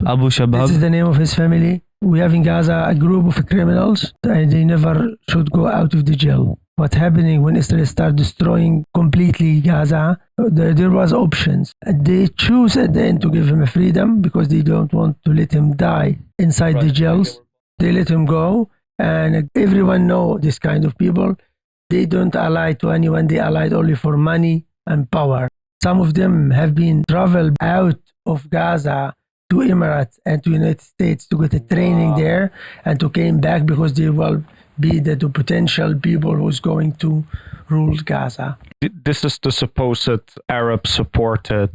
Abu This is Shabab. the name of his family. We have in Gaza a group of criminals and they never should go out of the jail. What's happening when Israel start destroying completely Gaza, there was options. And they choose at the end to give him a freedom because they don't want to let him die inside the jails. They let him go. And everyone know this kind of people. They don't ally to anyone. They allied only for money and power. Some of them have been traveled out of Gaza to Emirates and to United States to get a training there and to came back because they will be the potential people who's going to rule Gaza. This is the supposed Arab-supported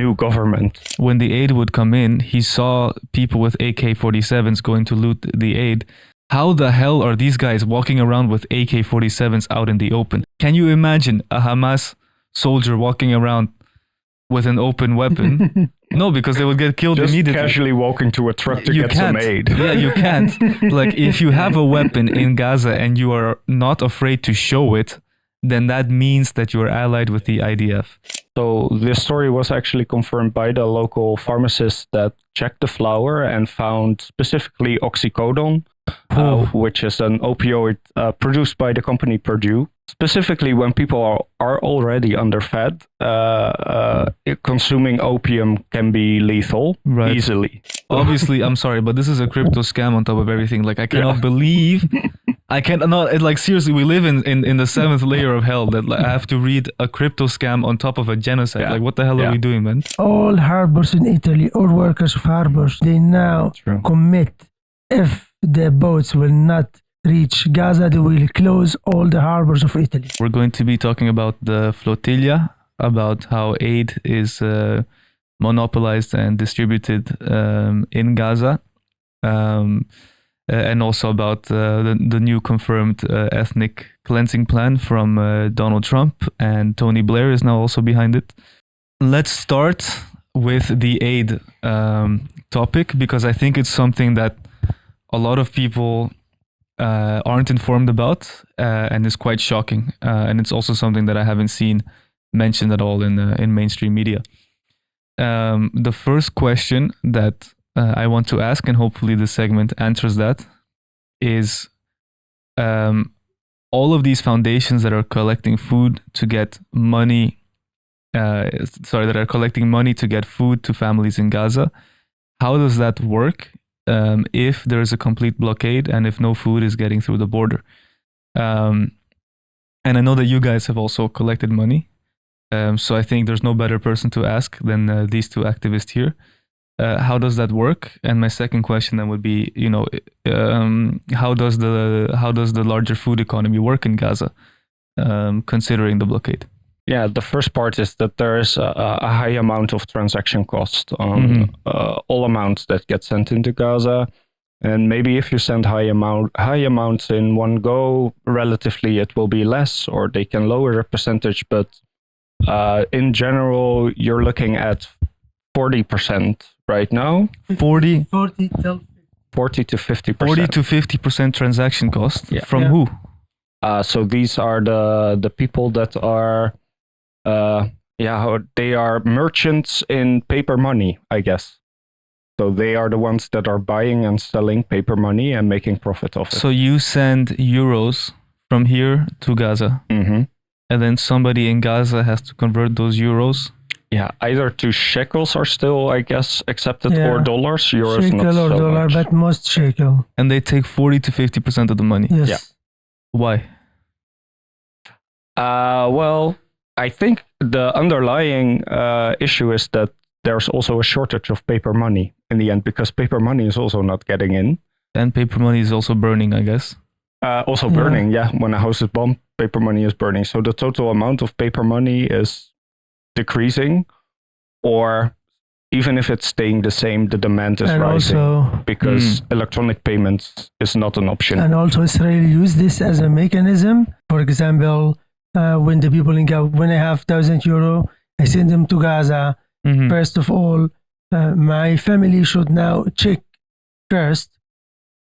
new government. When the aid would come in, he saw people with AK-47s going to loot the aid. How the hell are these guys walking around with AK-47s out in the open? Can you imagine a Hamas soldier walking around with an open weapon? No, because they would get killed Just immediately. casually walking to a truck to You get some aid. Yeah, you can't. Like, if you have a weapon in Gaza and you are not afraid to show it, then that means that you are allied with the IDF. So this story was actually confirmed by the local pharmacist that checked the flour and found specifically oxycodone, which is an opioid produced by the company Purdue. Specifically, when people are already underfed, consuming opium can be lethal easily. Obviously, I'm sorry, but this is a crypto scam on top of everything. Like, I cannot believe, I can't, not, like, seriously, we live in the seventh layer of hell that, like, I have to read a crypto scam on top of a genocide. Yeah. Like, what the hell are we doing, man? All harbors in Italy, all workers of harbors, they now commit if the boats will not reach Gaza, they will close all the harbors of Italy. We're going to be talking about the flotilla, about how aid is monopolized and distributed in Gaza, and also about the new confirmed ethnic cleansing plan from Donald Trump, and Tony Blair is now also behind it. Let's start with the aid topic, because I think it's something that a lot of people aren't informed about, and is quite shocking. And it's also something that I haven't seen mentioned at all in mainstream media. The first question that I want to ask, and hopefully the segment answers that, is all of these foundations that are collecting food to get money, that are collecting money to get food to families in Gaza, how does that work? If there is a complete blockade and if no food is getting through the border. And I know that you guys have also collected money. So I think there's no better person to ask than these two activists here. How does that work? And my second question then would be, how does the larger food economy work in Gaza, considering the blockade? Yeah, the first part is that there is a high amount of transaction cost on all amounts that get sent into Gaza. And maybe if you send high amounts in one go, relatively it will be less, or they can lower the percentage. But in general, you're looking at 40% right now. 40 to 50%. 40 to 50% transaction cost. Yeah. From who? So these are the people that are they are merchants in paper money, I guess. So they are the ones that are buying and selling paper money and making profit off it. So you send euros from here to Gaza, and then somebody in Gaza has to convert those euros. Yeah, either to shekels are still, I guess, accepted, or dollars. Euros shekel not or so dollar, much. but most shekel. And they take 40 to 50% of the money. Yes. Yeah. Why? Well, I think the underlying issue is that there's also a shortage of paper money in the end, because paper money is also not getting in. And paper money is also burning, I guess. Also burning, when a house is bombed, paper money is burning. So the total amount of paper money is decreasing, or even if it's staying the same, the demand is rising, also, because electronic payments is not an option. And also Israel use this as a mechanism. For example, when the people in Gaza, when I have €1,000, I send them to Gaza. First of all, my family should now check first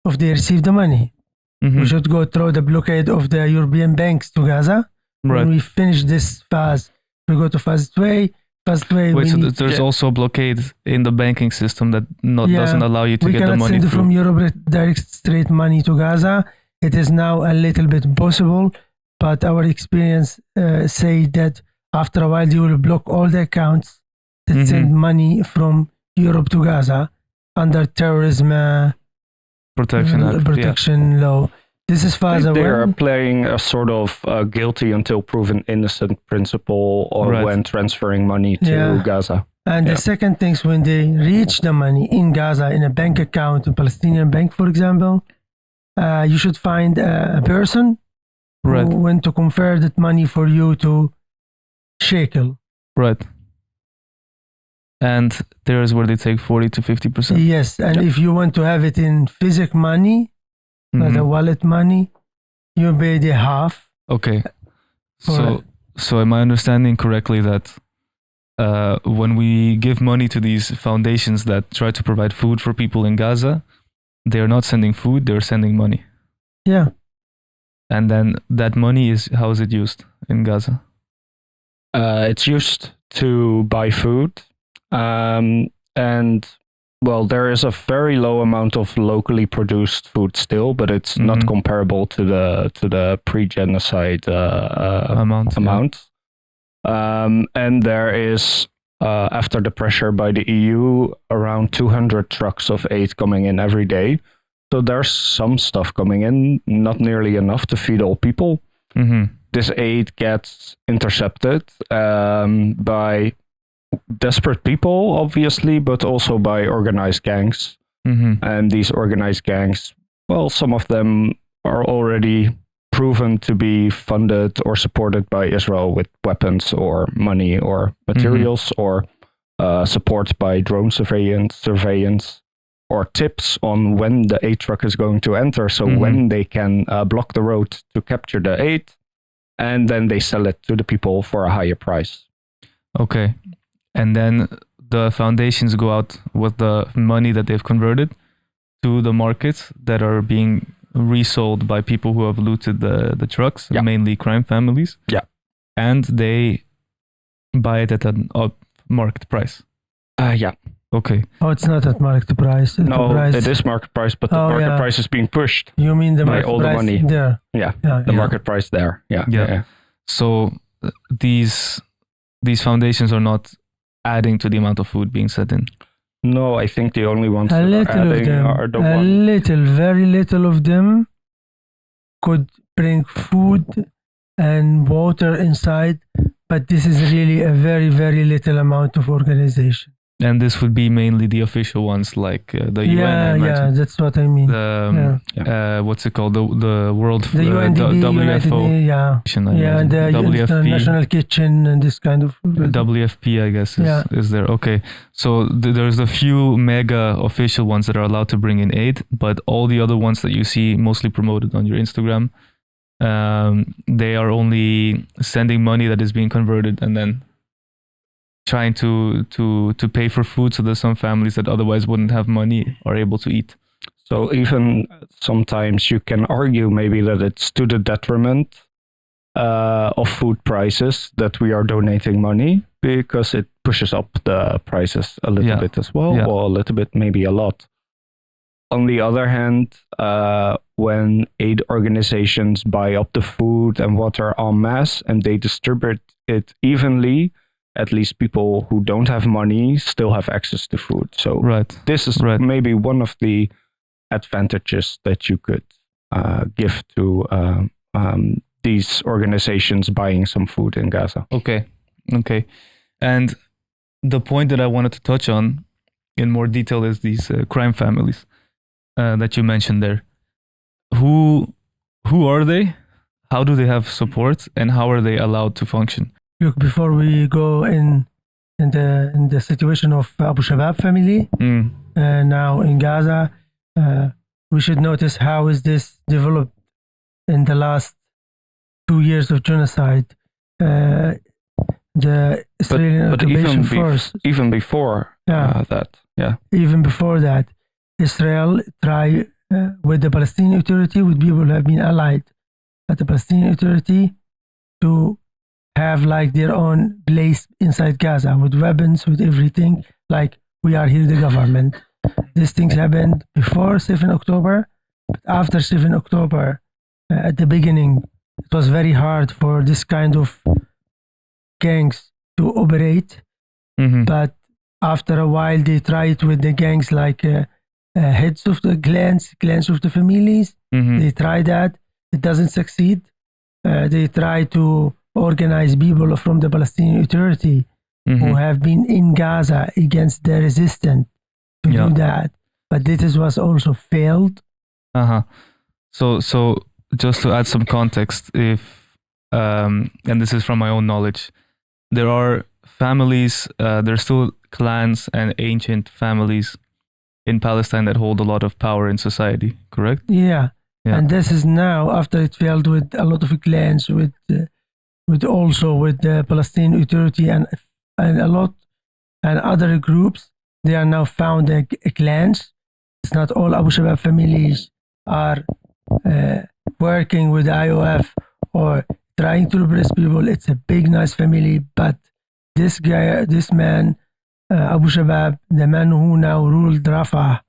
if they receive the money. We should go through the blockade of the European banks to Gaza. When we finish this phase, we go to phase 2. fast way. Wait, so there's Yeah. also a blockade in the banking system that doesn't allow you to we get the cannot money send through. from Europe direct straight money to Gaza. It is now a little bit possible, but our experience say that after a while they will block all the accounts that send money from Europe to Gaza under terrorism Protection Act. protection law. This is far They away. are playing a sort of guilty until proven innocent principle or Right. when transferring money to Yeah. Gaza. And Yeah. the second thing is when they reach the money in Gaza in a bank account, a Palestinian bank, for example, you should find a person Right. who went to convert that money for you to shekel. Right. And there's where they take 40 to 50%. Yes, and Yeah. if you want to have it in physical money, not a Mhm. wallet money, you pay the half. Okay. For- So am I understanding correctly that when we give money to these foundations that try to provide food for people in Gaza, they're not sending food, they're sending money. Yeah. And then that money how is it used in Gaza? It's used to buy food. And well, there is a very low amount of locally produced food still, but it's not Mhm. comparable to the pre-genocide Amount. amount. And there is, after the pressure by the EU, around 200 trucks of aid coming in every day. So there's some stuff coming in, not nearly enough to feed all people. Mm-hmm. This aid gets intercepted by desperate people, obviously, but also by organized gangs. Mm-hmm. And these organized gangs, well, some of them are already proven to be funded or supported by Israel with weapons or money or materials or support by drone surveillance or tips on when the aid truck is going to enter. So when they can block the road to capture the aid, and then they sell it to the people for a higher price. Okay. And then the foundations go out with the money that they've converted to the markets that are being resold by people who have looted the trucks, Yeah. mainly crime families. Yeah. And they buy it at an up-market price. Yeah. Okay. Oh, it's not at market price. No, The price, it is market price, but the Oh, market yeah. price is being pushed. You mean the by market all the price money. there? Yeah, Yeah. the yeah. market price there. Yeah. Yeah. So these foundations are not adding to the amount of food being sent in. No, I think the only ones A that are little of adding them, are the a ones. little, very little of them could bring food and water inside, but this is really a very, very little amount of organization. And this would be mainly the official ones like the UN, I Yeah, imagine. that's what I mean. What's it called? The World The UNDP, United WFO. Nations, yeah, and the WFP. National Kitchen and this kind of. WFP, I guess, is there. Okay. So there's a few mega official ones that are allowed to bring in aid, but all the other ones that you see mostly promoted on your Instagram, they are only sending money that is being converted and then trying to pay for food so that some families that otherwise wouldn't have money are able to eat. So even sometimes you can argue maybe that it's to the detriment of food prices that we are donating money because it pushes up the prices a little bit as well, or a little bit, maybe a lot. On the other hand, when aid organizations buy up the food and water en masse and they distribute it evenly, at least people who don't have money still have access to food. So this is maybe one of the advantages that you could give to these organizations buying some food in Gaza. Okay. And the point that I wanted to touch on in more detail is these crime families that you mentioned there. Who are they? How do they have support? And how are they allowed to function? Look, before we go in the situation of Abu Shabab family now in Gaza, we should notice how is this developed in the last 2 years of genocide. The Israeli occupation force. Even before that, even before that, Israel tried with the Palestinian Authority, with people who have been allied at the Palestinian Authority, to have like their own place inside Gaza with weapons, with everything. Like, we are here, the government. These things happened before 7 October, but after 7 October, at the beginning, it was very hard for this kind of gangs to operate. But after a while, they tried with the gangs like heads of the clans of the families. They try that. It doesn't succeed. They try to organize people from the Palestinian Authority who have been in Gaza against the resistance to do that. But this was also failed. So just to add some context, if and this is from my own knowledge, there are families, there's still clans and ancient families in Palestine that hold a lot of power in society, correct? Yeah. And this is now, after it failed with a lot of clans, with also with the Palestinian Authority and a lot and other groups, they are now found clans. It's not all Abu Shabab families are working with the IOF or trying to repress people. It's a big, nice family, but this guy, this man, Abu Shabab, the man who now ruled Rafah,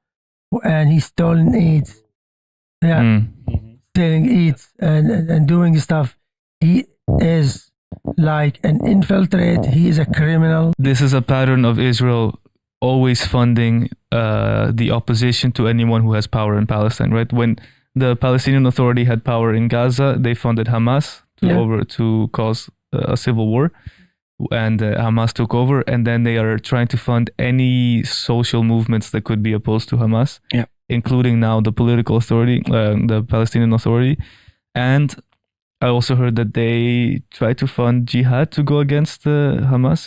and he's stolen AIDS. Stealing AIDS and doing stuff. He is like an infiltrate. He is a criminal. This is a pattern of Israel always funding the opposition to anyone who has power in Palestine, right? When the Palestinian Authority had power in Gaza, they funded Hamas to cause a civil war, and Hamas took over, and then they are trying to fund any social movements that could be opposed to Hamas, including now the political authority, the Palestinian Authority. And I also heard that they try to fund jihad to go against Hamas.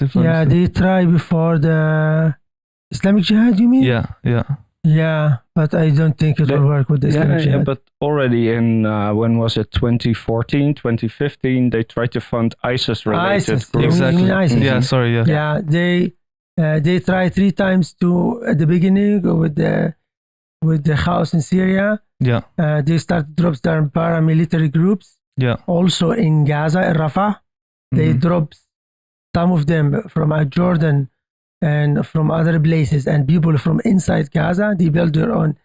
They try before the Islamic Jihad, you mean? Yeah, but I don't think it will work with the Islamic Jihad. Yeah, but already in, when was it, 2014, 2015, they tried to fund ISIS-related groups. Exactly. ISIS. Yeah, they tried 3 times to, at the beginning, with the house in Syria. They started drops down paramilitary groups. Also in Gaza, in Rafah, they dropped some of them from Jordan and from other places, and people from inside Gaza. They built their own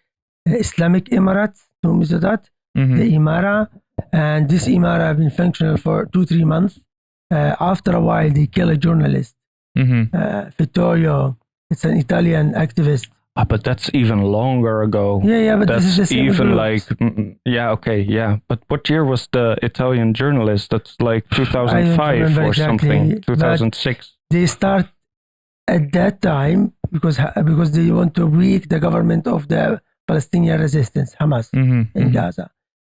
Islamic Emirates, the Imara, and this Imara have been functional for 2-3 months. After a while, they kill a journalist, Vittorio. It's an Italian activist. But that's even longer ago. But that's this is the same even groups. like, But what year was the Italian journalist? That's like 2005 or something, 2006. They start at that time because they want to weaken the government of the Palestinian resistance, Hamas, in Gaza.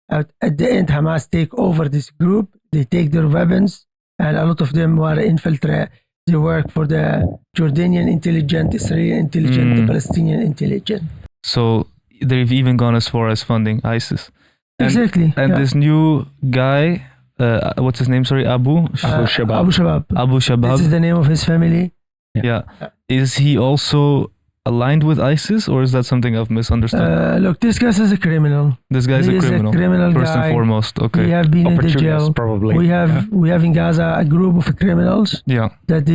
At the end, Hamas take over this group. They take their weapons, and a lot of them were infiltrate. They work for the Jordanian intelligence, Israeli intelligence, the Palestinian intelligence. So they've even gone as far as funding ISIS. Exactly. And this new guy, what's his name? Sorry, Abu Shabab. Abu Shabab. This is the name of his family. Is he also aligned with ISIS, or is that something I've misunderstood? Look, this guy is a criminal. This guy's a criminal. First guy. and foremost, okay. We have been in the jail. Probably. We have in Gaza a group of criminals that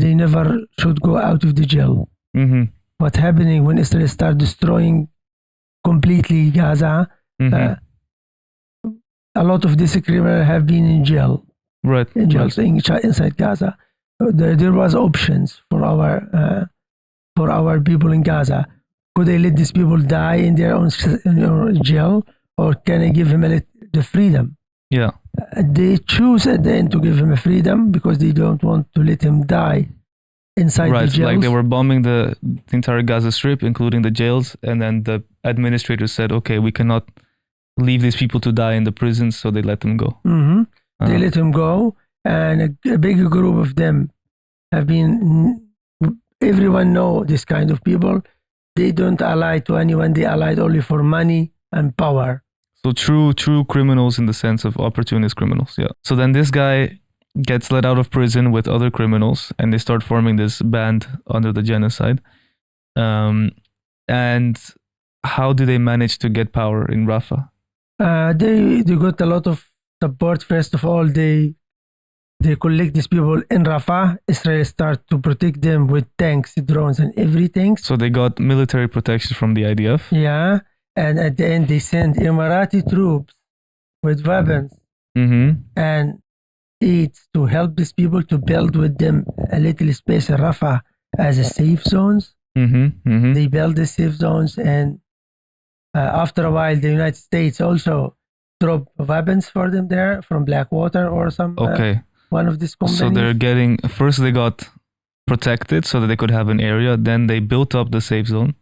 they never should go out of the jail. What's happening when Israel start destroying completely Gaza? A lot of these criminals have been in jail. Right. In jail inside Gaza. There was options for our people in Gaza. Could they let these people die in their own jail, or can I give him the freedom? They choose at the end to give him a freedom because they don't want to let him die inside the jails. Like they were bombing the entire Gaza Strip, including the jails, and then the administrators said, okay, we cannot leave these people to die in the prisons, so they let them go. They let him go, and a big group of them have been. Everyone know this kind of people. They don't ally to anyone. They allied only for money and power. So true criminals in the sense of opportunist criminals. So then this guy gets let out of prison with other criminals, and they start forming this band under the genocide. And how do they manage to get power in Rafah? They got a lot of support. First of all, they They collect these people in Rafah. Israel start to protect them with tanks, drones, and everything. So they got military protection from the IDF. Yeah, and at the end they send Emirati troops with weapons and aids to help these people to build with them a little space in Rafah as a safe zones. They build the safe zones, and after a while, the United States also drop weapons for them there from Blackwater or some one of these companies. So they're getting, first they got protected so that they could have an area. Then they built up the safe zone.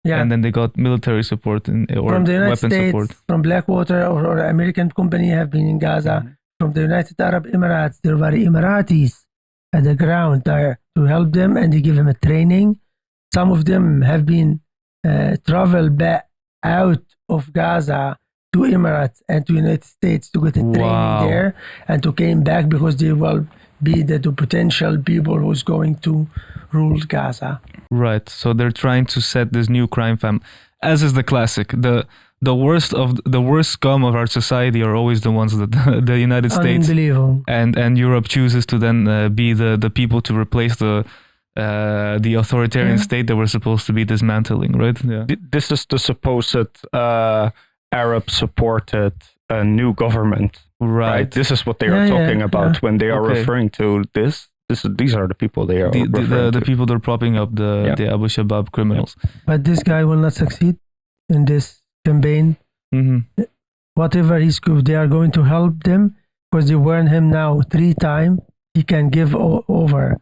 Yeah. And then they got military support or from the United weapon States, support. From Blackwater or American company have been in Gaza. From the United Arab Emirates, there were Emiratis at the ground there to help them, and they give them a training. Some of them have been traveled back out of Gaza to Emirates and to United States to get a training there, and to came back because they will be the potential people who's going to rule Gaza. Right. So they're trying to set this new crime family, as is the classic. The worst scum of our society are always the ones that the United States and Europe chooses to then be the people to replace the authoritarian state that we're supposed to be dismantling, right? Yeah. This is the supposed Arab-supported new government, right? This is what they are talking about when they are referring to this. These are the people they are the people that are propping up the Abu Shabab criminals. But this guy will not succeed in this campaign. Whatever he's good, they are going to help them because they warn him now 3 times. He can give over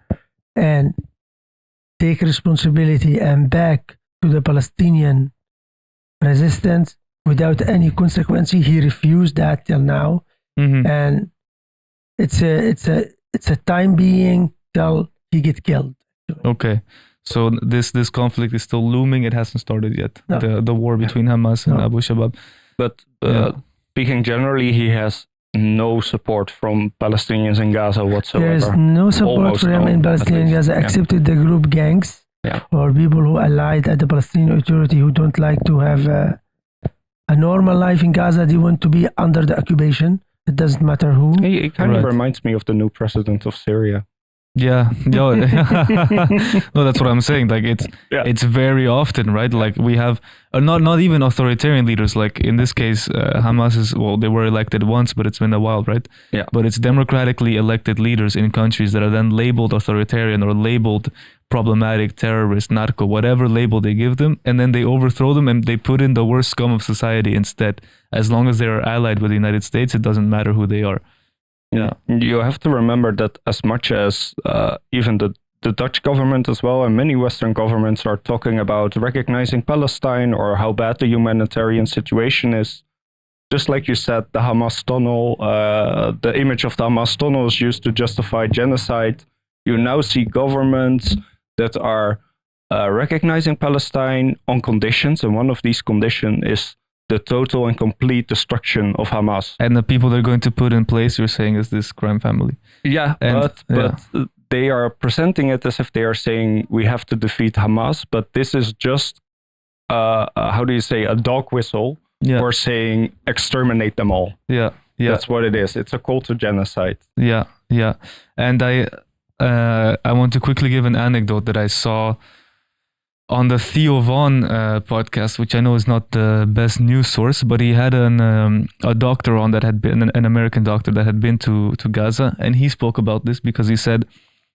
and take responsibility and back to the Palestinian resistance without any consequence. He refused that till now, and it's a time being till he get killed. Okay, so this conflict is still looming. It hasn't started yet. No. The war between Hamas and Abu Shabab. But speaking generally, he has no support from Palestinians in Gaza whatsoever. There is no support for him in Palestinian Gaza except the group gangs or people who allied at the Palestinian Authority who don't like to have a normal life in Gaza. They want to be under the occupation. It doesn't matter who. He kind of reminds me of the new president of Syria. Yeah, no, that's what I'm saying. Like it's very often, right? Like we have not even authoritarian leaders. Like in this case, Hamas is they were elected once, but it's been a while, right? Yeah. But it's democratically elected leaders in countries that are then labeled authoritarian or labeled problematic, terrorist, narco, whatever label they give them, and then they overthrow them and they put in the worst scum of society instead. As long as they are allied with the United States, it doesn't matter who they are. Yeah, you have to remember that as much as even the Dutch government as well and many Western governments are talking about recognizing Palestine or how bad the humanitarian situation is, just like you said, the Hamas tunnel, the image of the Hamas tunnel is used to justify genocide. You now see governments that are recognizing Palestine on conditions, and one of these conditions is the total and complete destruction of Hamas. And the people they're going to put in place, you're saying, is this crime family. Yeah, but they are presenting it as if they are saying we have to defeat Hamas, but this is just, how do you say, a dog whistle for saying exterminate them all. Yeah. That's what it is. It's a call to genocide. Yeah. And I want to quickly give an anecdote that I saw on the Theo Von podcast, which I know is not the best news source, but he had a doctor on that had been an American doctor that had been to Gaza, and he spoke about this because he said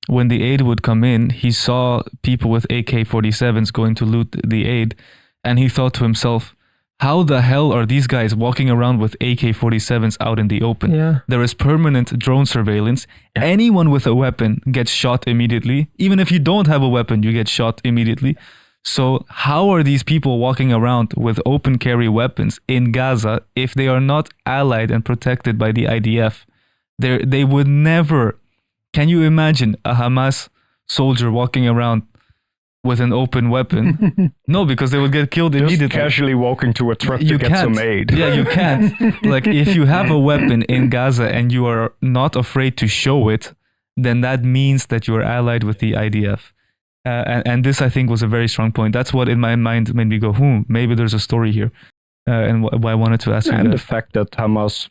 when the aid would come in, he saw people with AK-47s going to loot the aid, and he thought to himself, how the hell are these guys walking around with AK-47s out in the open? Yeah. There is permanent drone surveillance. Anyone with a weapon gets shot immediately. Even if you don't have a weapon, you get shot immediately. So how are these people walking around with open carry weapons in Gaza if they are not allied and protected by the IDF? They would never. Can you imagine a Hamas soldier walking around with an open weapon? No, because they would get killed immediately. Just casually walking to a truck to get some aid. Yeah, you can't. Like if you have a weapon in Gaza and you are not afraid to show it, then that means that you are allied with the IDF. And this, I think, was a very strong point. That's what in my mind made me go, maybe there's a story here. And why I wanted to ask you and the fact that Hamas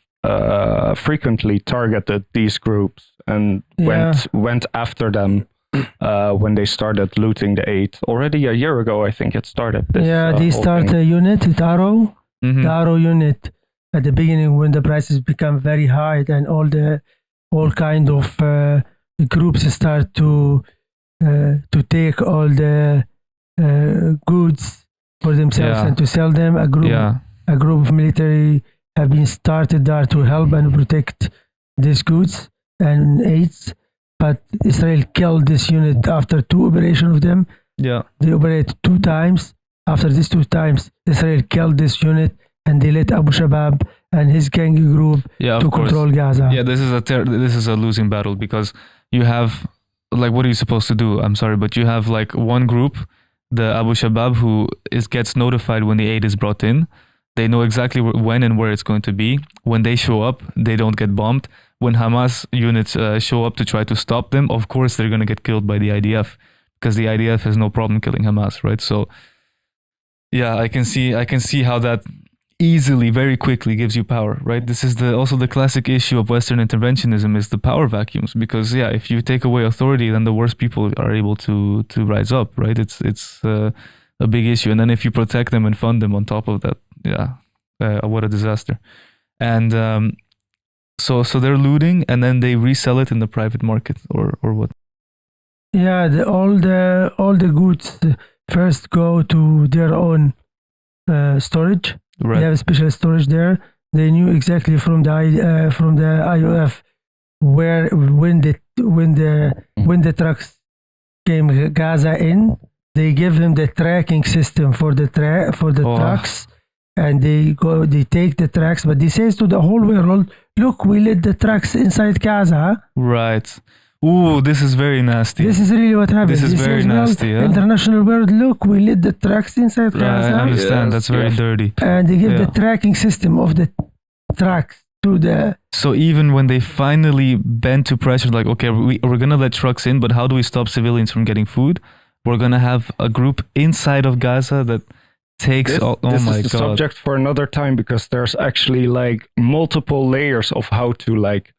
frequently targeted these groups and went after them when they started looting the aid. Already a year ago, I think it started. They start a unit, the Arrow unit, at the beginning when the prices become very high, and all kind of groups start to take all the goods for themselves and to sell them. A group of military have been started there to help and protect these goods and aids. But Israel killed this unit after 2 operations of them. Yeah. They operated 2 times. After these 2 times, Israel killed this unit and they let Abu Shabab and his gang group to control Gaza. Yeah, this is a losing battle because you have, like, what are you supposed to do? I'm sorry, but you have like one group, the Abu Shabab, who gets notified when the aid is brought in. They know exactly when and where it's going to be. When they show up, they don't get bombed. When Hamas units show up to try to stop them, of course they're going to get killed by the IDF because the IDF has no problem killing Hamas, right? So, yeah, I can see how that easily, very quickly gives you power, right? This is also the classic issue of Western interventionism is the power vacuums, because if you take away authority, then the worst people are able to rise up, right? It's a big issue, and then if you protect them and fund them on top of that, what a disaster. And so they're looting and then they resell it in the private market, or what? Yeah, all the goods first go to their own storage. Right. They have a special storage there. They knew exactly from the IOF when the trucks came Gaza in. They give him the tracking system for the trucks, and they take the trucks, but they says to the whole world, look, we let the trucks inside Gaza. Right. Ooh, this is very nasty. This is really what happened. This is very nasty. Yeah? International world, look, we let the trucks inside Gaza. I understand. That's very dirty. And they give the tracking system of the trucks to the... So even when they finally bend to pressure, like, okay, we're going to let trucks in, but how do we stop civilians from getting food? We're going to have a group inside of Gaza that takes... This is the subject for another time, because there's actually like multiple layers of how to like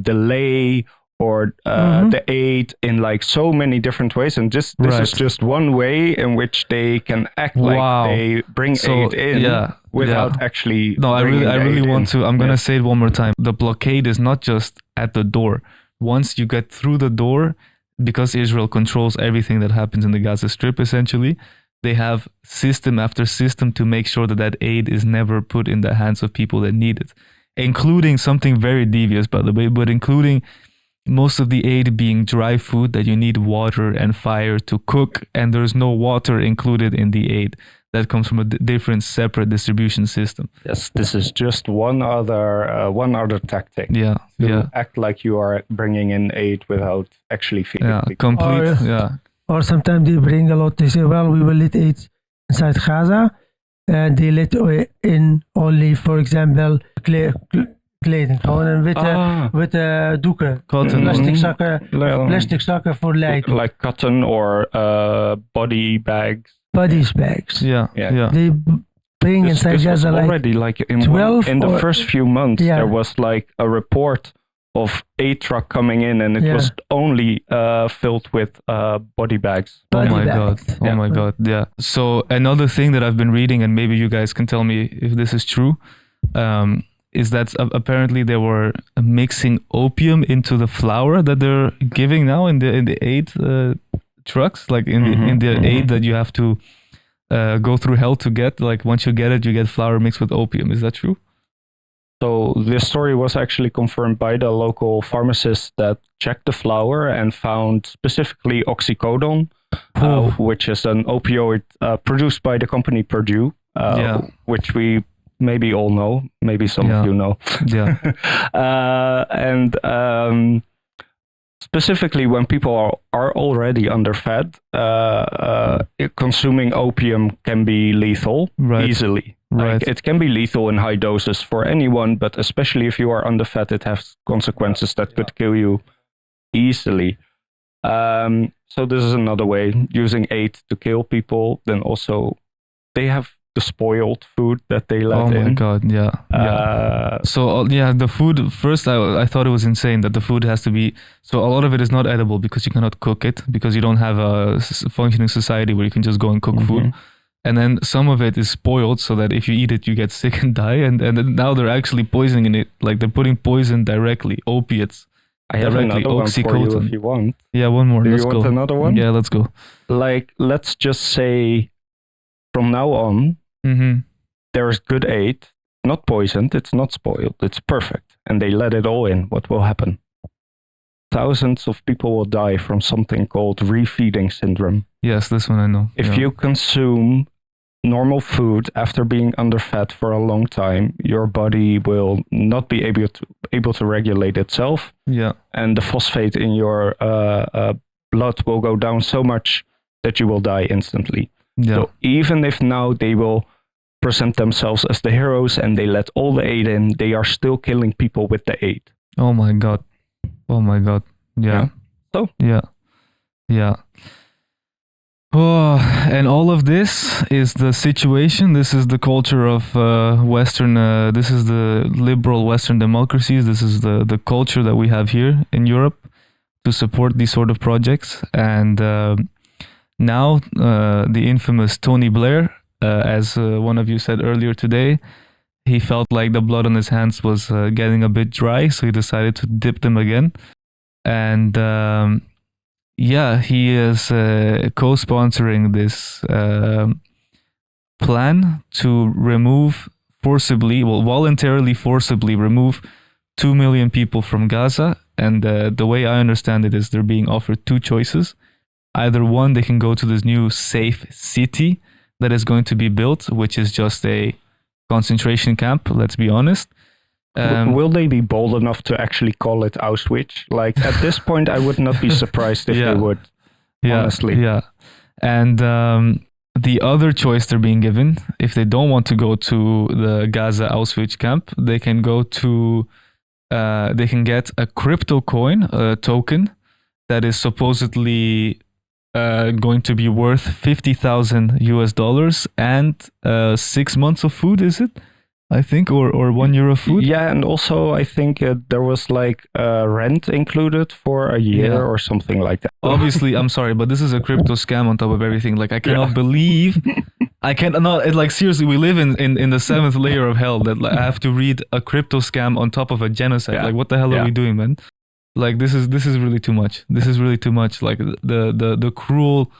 delay or the aid in like so many different ways, and this is just one way in which they can act like they bring aid in without actually. No, I really want to. I'm gonna say it one more time. The blockade is not just at the door. Once you get through the door, because Israel controls everything that happens in the Gaza Strip, essentially, they have system after system to make sure that aid is never put in the hands of people that need it, including something very devious, by the way, but including most of the aid being dry food that you need water and fire to cook, and there's no water included in the aid. That comes from a different, separate distribution system. Yes, this is just one other tactic. To act like you are bringing in aid without actually feeding people. Or sometimes they bring a lot. They say, well, we will let aid inside Gaza, and they let in only, for example, kleding. Gewoon een witte doeken. Cotton. Plastic zakken voor lijken. Like cotton or body bags. Bags. Yeah. They bring inside Gaza already like in 12 in the first few months there was like a report of a truck coming in, and it was only filled with body bags. Oh my god. Yeah. So another thing that I've been reading, and maybe you guys can tell me if this is true, is that apparently they were mixing opium into the flour that they're giving now in the aid trucks, like in the aid that you have to go through hell to get. Like once you get it, you get flour mixed with opium. Is that true? So this story was actually confirmed by the local pharmacist that checked the flour and found specifically oxycodone, which is an opioid produced by the company Purdue, which we maybe all know, maybe some of you know. Yeah. And specifically when people are already underfed, consuming opium can be lethal easily. Like, it can be lethal in high doses for anyone, but especially if you are underfed, it has consequences that could kill you easily. So this is another way, using aid to kill people. Then also they have the spoiled food that they let Oh in. my god, yeah. So the food, first I thought it was insane that the food has to be, so a lot of it is not edible because you cannot cook it, because you don't have a functioning society where you can just go and cook food. And then some of it is spoiled so that if you eat it, you get sick and die. And now they're actually poisoning it. Like they're putting poison directly, opiates. I have directly, another one for you if you want. Yeah, one more. Do let's you go. want another one? Yeah, let's go. Like, let's just say from now on, there's good aid, not poisoned, it's not spoiled, it's perfect. And they let it all in. What will happen? Thousands of people will die from something called refeeding syndrome. Yes, this one I know. If you consume normal food after being underfed for a long time, your body will not be able to regulate itself. Yeah. And the phosphate in your blood will go down so much that you will die instantly. Yeah. So even if now they will present themselves as the heroes and they let all the aid in, they are still killing people with the aid. Oh my god. Oh my god. Yeah. So? Yeah. Oh, and all of this is the situation. This is the culture of Western, this is the liberal Western democracies. This is the culture that we have here in Europe to support these sort of projects. And now the infamous Tony Blair, as one of you said earlier today, he felt like the blood on his hands was getting a bit dry, so he decided to dip them again. And he is co-sponsoring this plan to voluntarily forcibly remove 2 million people from Gaza. And the way I understand it is they're being offered two choices. Either one, they can go to this new safe city that is going to be built, which is just a concentration camp, let's be honest. Will they be bold enough to actually call it Auschwitz? Like, at this point, I would not be surprised if they would, honestly. Yeah. And the other choice they're being given, if they don't want to go to the Gaza Auschwitz camp, they can go to, they can get a crypto coin, a token, that is supposedly going to be worth $50,000 and 6 months of food, is it? I think, or €1 food. Yeah, and also I think there was like rent included for a year or something like that. Obviously, I'm sorry, but this is a crypto scam on top of everything. Like, I cannot believe, seriously, we live in the seventh layer of hell that I have to read a crypto scam on top of a genocide. Yeah. Like, what the hell are we doing, man? Like, this is really too much. This is really too much. Like the cruel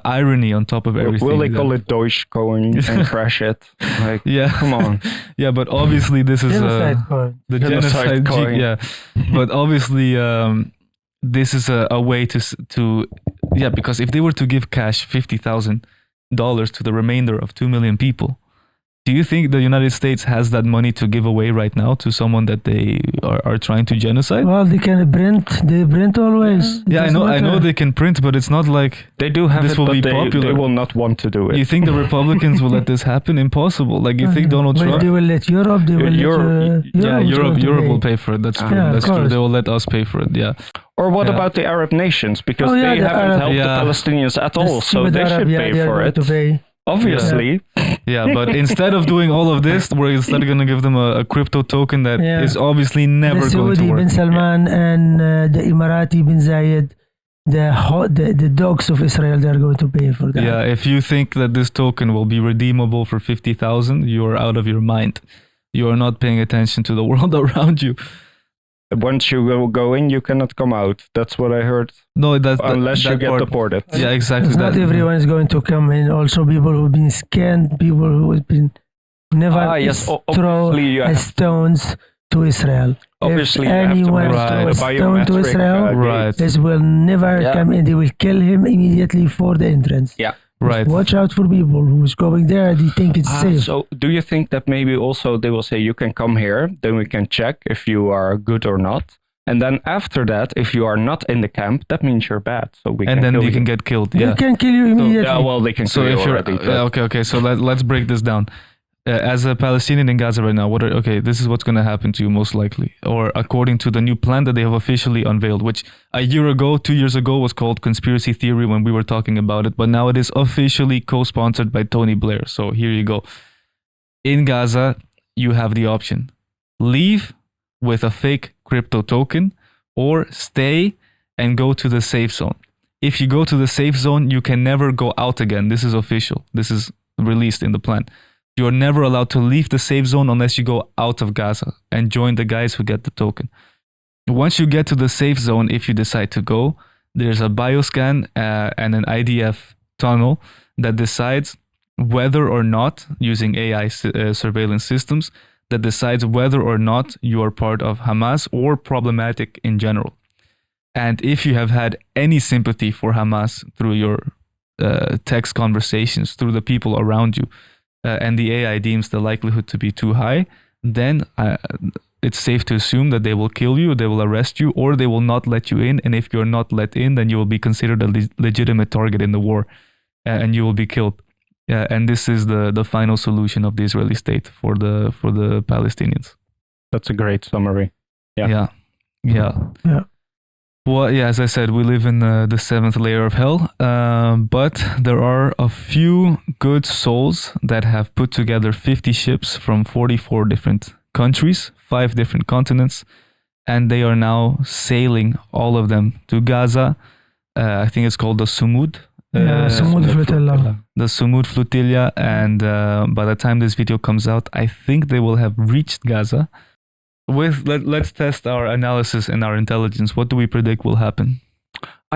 irony on top of everything. Will they call it Dogecoin and crash it? Like, come on. Yeah, but obviously this is Genocide coin. the Genocide coin. Yeah, but obviously this is a way to because if they were to give cash $50,000 to the remainder of 2 million people, do you think the United States has that money to give away right now to someone that they are trying to genocide? Well, they can print. They print always. Yeah, I know they can print, but it's not like they do have this it, will but be popular. They will not want to do it. You think the Republicans will let this happen? Impossible. Like, you think Donald Trump? They will let Europe. They will Europe will pay for it. That's true. That's true. They will let us pay for it. Yeah. Or what about the Arab nations? Because they haven't helped the Palestinians at all, so they should pay for it. Obviously. Yeah, but instead of doing all of this, we're instead going to give them a crypto token that is obviously never going to work. Bin Salman and the Emirati bin Zayed, the dogs of Israel, they're going to pay for that. Yeah, if you think that this token will be redeemable for 50,000, you are out of your mind. You are not paying attention to the world around you. Once you go in, you cannot come out. That's what I heard. No, unless you get deported. Yeah, exactly. Not everyone is going to come in. Also, people who've been scanned, people who have been never throw stones to Israel. Obviously, if anyone throws a stone to Israel, this will never come in. They will kill him immediately for the entrance. Yeah. Right. Watch out for people who's going there. They think it's safe. So do you think that maybe also they will say you can come here, then we can check if you are good or not. And then after that, if you are not in the camp, that means you're bad. So we can then you can get killed. They can kill you immediately. They can kill you already. Okay. So let's break this down. as a Palestinian in Gaza right now, this is what's going to happen to you most likely, or according to the new plan that they have officially unveiled, which a year ago, 2 years ago, was called conspiracy theory when we were talking about it, but now it is officially co-sponsored by Tony Blair. So here you go. In Gaza, you have the option: leave with a fake crypto token, or stay and go to the safe zone. If you go to the safe zone, you can never go out again. This is official. This is released in the plan. You are never allowed to leave the safe zone unless you go out of Gaza and join the guys who get the token. Once you get to the safe zone, if you decide to go, there's a bioscan and an IDF tunnel that decides whether or not, using AI surveillance systems, that decides whether or not you are part of Hamas or problematic in general. And if you have had any sympathy for Hamas through your text conversations, through the people around you, and the AI deems the likelihood to be too high, then it's safe to assume that they will kill you, they will arrest you, or they will not let you in. And if you're not let in, then you will be considered a legitimate target in the war, and you will be killed. And this is the final solution of the Israeli state for the Palestinians. That's a great summary. Yeah. Well, yeah, as I said, we live in the seventh layer of hell, but there are a few good souls that have put together 50 ships from 44 different countries, 5 different continents, and they are now sailing, all of them, to Gaza. I think it's called the Sumud. Sumud Flotilla. The Sumud Flotilla, and by the time this video comes out, I think they will have reached Gaza. Let's test our analysis and our intelligence. What do we predict will happen?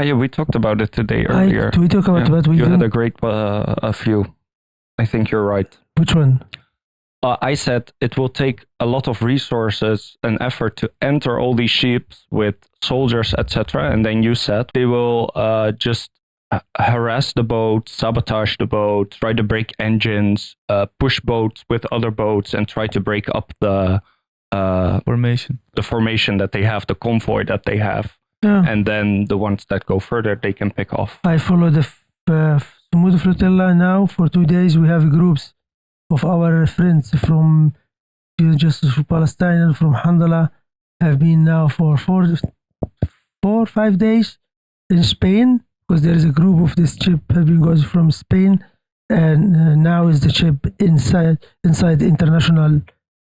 Yeah, we talked about it today earlier. We talked about what we You had a great view. I think you're right. Which one? I said it will take a lot of resources and effort to enter all these ships with soldiers, etc. And then you said they will just harass the boat, sabotage the boat, try to break engines, push boats with other boats, and try to break up the formation that they have, the convoy that they have. Yeah. And then the ones that go further, they can pick off. I follow the Sumud Flotilla now. For 2 days, we have groups of our friends from Justice for Palestine and from Handala have been now for 4 or 5 days in Spain, because there is a group of this ship having goes from Spain, and now is the ship inside the international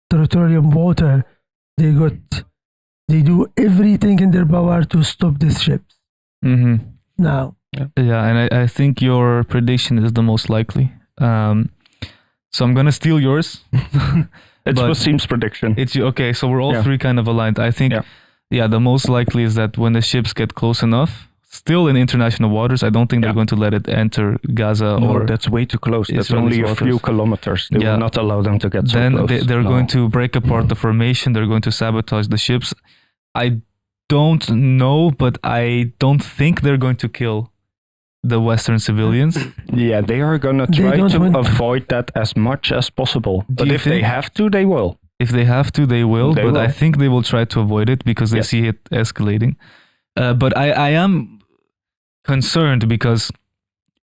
territorial water. They do everything in their power to stop these ships. Mm-hmm. Now. Yeah, and I think your prediction is the most likely. So I'm gonna steal yours. It's Wasim's prediction. It's okay. So we're all three kind of aligned. I think, the most likely is that when the ships get close enough, still in international waters, I don't think they're going to let it enter Gaza. No, that's way too close. That's only a few kilometers. They will not allow them to get so close. Then they're going to break apart the formation. They're going to sabotage the ships. I don't know, but I don't think they're going to kill the Western civilians. Yeah, they are going to try to avoid that as much as possible. But if they have to, they will. If they have to, they will. But I think they will try to avoid it because they see it escalating. But I am concerned because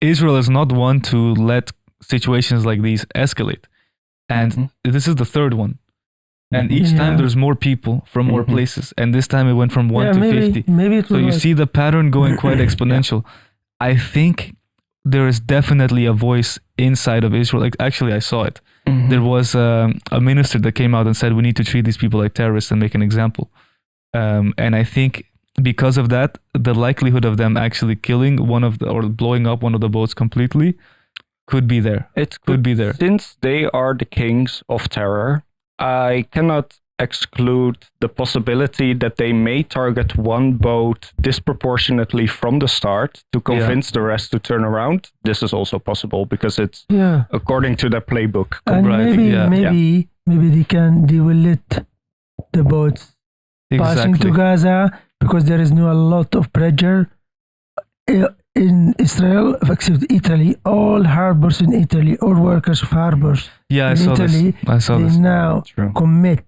Israel is not one to let situations like these escalate. And this is the third one. And each time there's more people from more places. And this time it went from 1 to 50. Maybe so you see the pattern going quite exponential. I think there is definitely a voice inside of Israel. Like, actually, I saw it. There was a minister that came out and said we need to treat these people like terrorists and make an example. And I think because of that, the likelihood of them actually killing or blowing up one of the boats completely could be there. It could be there. Since they are the kings of terror, I cannot exclude the possibility that they may target one boat disproportionately from the start to convince the rest to turn around. This is also possible because it's according to their playbook. And maybe they will let the boats passing to Gaza because there is a lot of pressure in Israel, except Italy. All harbors in Italy, all workers of harbors I in saw Italy, this. Now commit.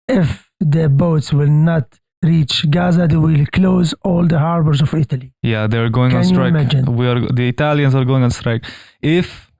If the boats will not reach Gaza, they will close all the harbors of Italy. Yeah, they're going on strike. The Italians are going on strike. If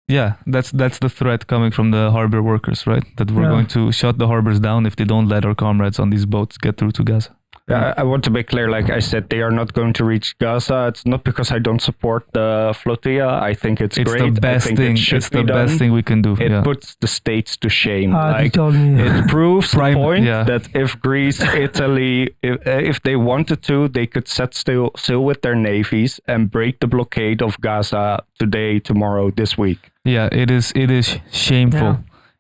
Yeah, that's the threat coming from the harbor workers, right? That we're going to shut the harbors down if they don't let our comrades on these boats get through to Gaza. Yeah, I want to be clear. Like I said, they are not going to reach Gaza. It's not because I don't support the flotilla. I think it's great. The best thing. It's the best thing we can do. It puts the states to shame. They told me. It proves the point that if Greece, Italy, if they wanted to, they could set sail with their navies and break the blockade of Gaza today, tomorrow, this week. Yeah, it is shameful.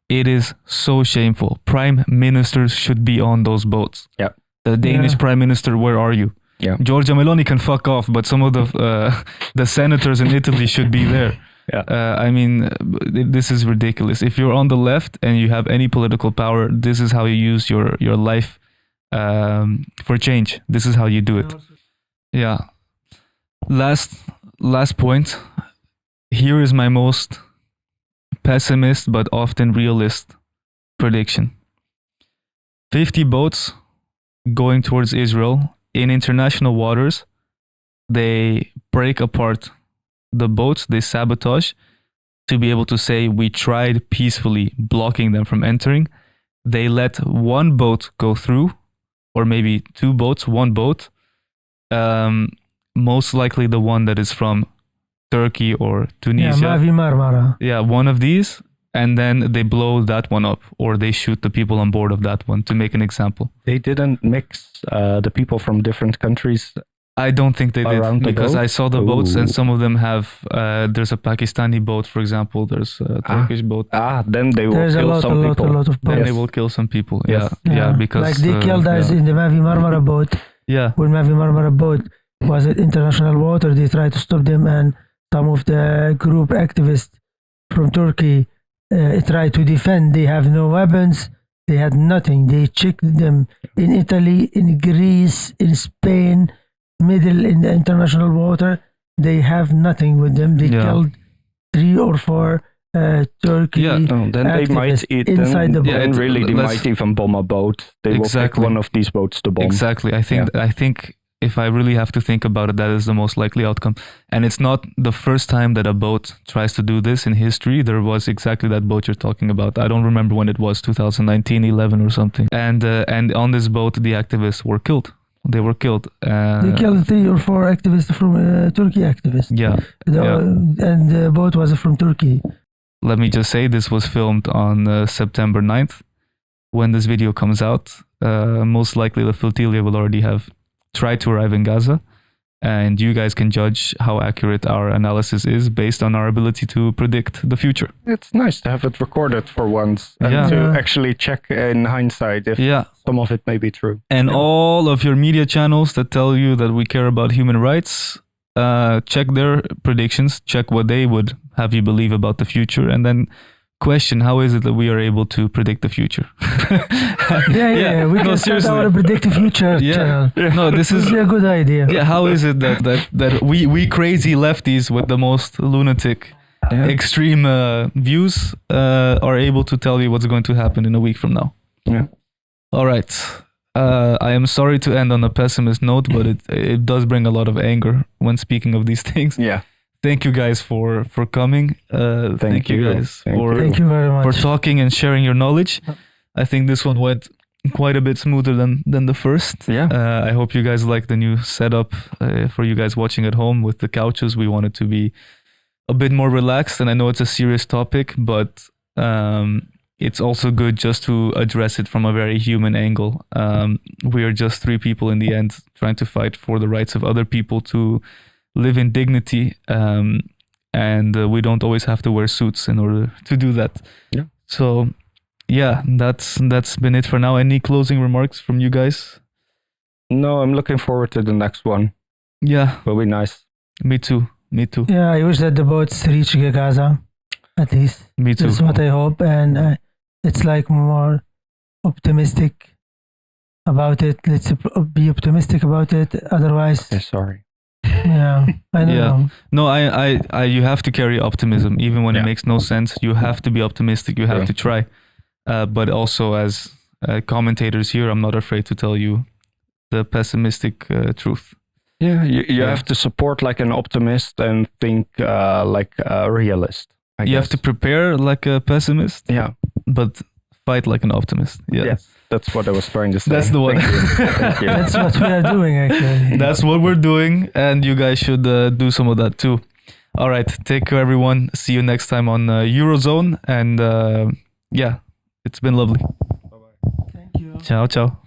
Yeah. It is so shameful. Prime ministers should be on those boats. Yeah. The Danish prime minister, where are you? Yeah. Giorgia Meloni can fuck off, but some of the senators in Italy should be there. Yeah. I mean, this is ridiculous. If you're on the left and you have any political power, this is how you use your life for change. This is how you do it. Yeah. Last point. Here is my most pessimist but often realist prediction. 50 boats going towards Israel in international waters. They break apart the boats, they sabotage to be able to say we tried peacefully blocking them from entering. They let one boat go through, or maybe two boats, one boat. Most likely the one that is from Turkey or Tunisia. Yeah, Mavi Marmara. Yeah, one of these. And then they blow that one up, or they shoot the people on board of that one, to make an example. They didn't mix the people from different countries. I don't think they did, because I saw the boats, and some of them have. There's a Pakistani boat, for example. There's a Turkish boat. Then they will kill some people. A lot of boats. Then they will kill some people. Yes. Yeah, because like they killed us in the Mavi Marmara boat. Yeah, when Mavi Marmara boat was in international water, they tried to stop them, and some of the group activists from Turkey tried to defend. They have no weapons. They had nothing. They checked them in Italy, in Greece, in Spain, middle in the international water. They have nothing with them. They killed 3 or 4 Turkey. Yeah, then they might inside the boat. Yeah, they might even bomb a boat. They will pick one of these boats to bomb. Exactly. I think if I really have to think about it, that is the most likely outcome. And it's not the first time that a boat tries to do this in history. There was exactly that boat you're talking about. I don't remember when it was, 2019, 11 or something. And on this boat, the activists were killed. They were killed. They killed 3 or 4 activists from Turkey activists. Yeah. And the boat was from Turkey. Let me just say, this was filmed on September 9th. When this video comes out, most likely the flotilla will already have tried to arrive in Gaza, and you guys can judge how accurate our analysis is based on our ability to predict the future. It's nice to have it recorded for once and to actually check in hindsight if some of it may be true. And all of your media channels that tell you that we care about human rights, check their predictions, check what they would have you believe about the future, and then question how is it that we are able to predict the future. We can start our predict the future channel. No, this is a good idea. Yeah, how is it that we crazy lefties with the most lunatic extreme views are able to tell you what's going to happen in a week from now? All right, I am sorry to end on a pessimist note, but it does bring a lot of anger when speaking of these things. Thank you guys for coming. Thank you guys thank you very much for talking and sharing your knowledge. I think this one went quite a bit smoother than the first. I hope you guys like the new setup for you guys watching at home with the couches. We want it to be a bit more relaxed, and I know it's a serious topic, but it's also good just to address it from a very human angle. We are just 3 people in the end trying to fight for the rights of other people to live in dignity, and we don't always have to wear suits in order to do that. So that's been it for now. Any closing remarks from you guys? No, I'm looking forward to the next one. Will be nice. Me too. I wish that the boats reach Gaza, at least. Me too. That's what I hope, and it's like more optimistic about it. Let's be optimistic about it, otherwise sorry. I don't know. No, I you have to carry optimism even when it makes no sense. You have to be optimistic. You have to try. But also, as commentators here, I'm not afraid to tell you the pessimistic truth. You have to support like an optimist and think like a realist. You have to prepare like a pessimist, Yeah. but fight like an optimist. Yeah. Yes, that's what I was trying to say. That's the one. Thank you. Thank you. That's what we are doing, actually. That's what we're doing, and you guys should do some of that too. All right, take care, everyone. See you next time on Eurozone, and yeah, it's been lovely. Thank you. Ciao, ciao.